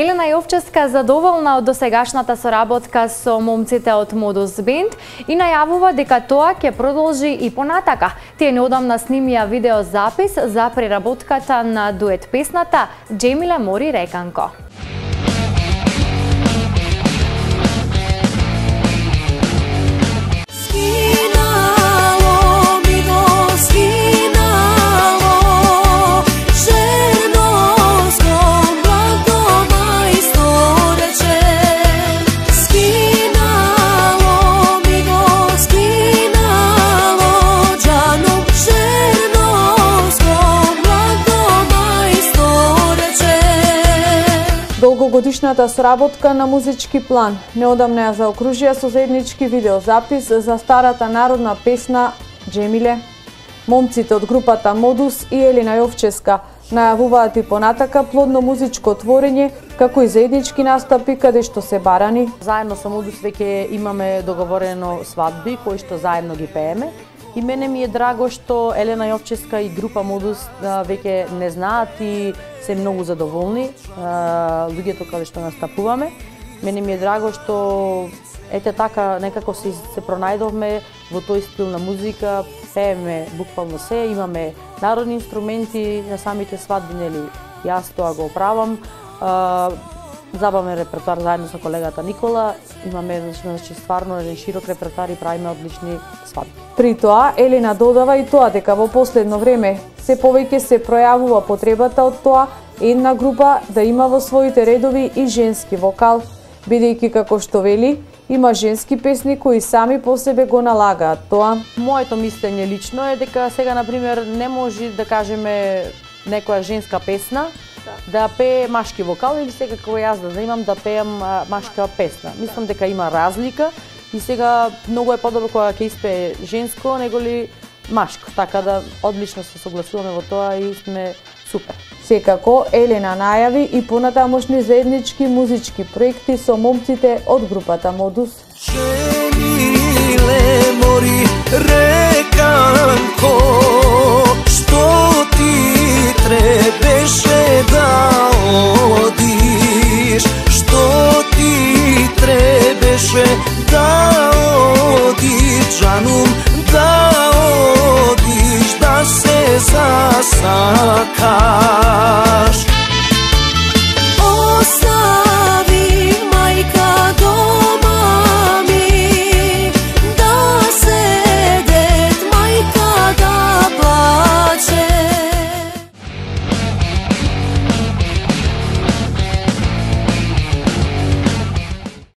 Елена Јовчевска задоволна од досегашната соработка со момците од Modus Band и најавува дека тоа ќе продолжи и понатака. Тие неодамна снимија видеозапис за преработката на дует песната Джемиле мори реканко. Долгогодишната соработка на музички план неодамна ја заокружија со заеднички видеозапис за старата народна песна Джемиле. Момците од групата Modus и Елена Јовчевска најавуваат и понатака плодно музичко творење, како и заеднички настапи каде што се барани. Заедно со Modus веќе имаме договорено свадби кои што заедно ги пееме. И мене ми е драго што Елена Јовчевска и група Modus веќе не знаат и се многу задоволни луѓето каде што настапуваме. Мене ми е драго што ете така некако се пронајдовме во тој стил на музика, пееме буквално се, имаме народни инструменти на самите свадби, нели јас тоа го оправам. Забавен репертоар заедно со колегата Никола, имаме стварно еден широк репертоар и правиме одлични свадби. При тоа Елена додава и тоа дека во последно време се повеќе се пројавува потребата од тоа една група да има во своите редови и женски вокал, бидејќи како што вели, има женски песни кои сами по себе го налагаат тоа. Моето мислење лично е дека сега на пример не може да кажеме некоја женска песна да пее машки вокал или сега како јас да имам да пеам машка песна. Мислам дека има разлика и сега многу е подобро кога ќе испее женско неголи машко, така да одлично се согласуваме во тоа и сме супер. Секако Елена најави и понатамошни заеднички музички проекти со момците од групата Modus. Джемиле мори реканко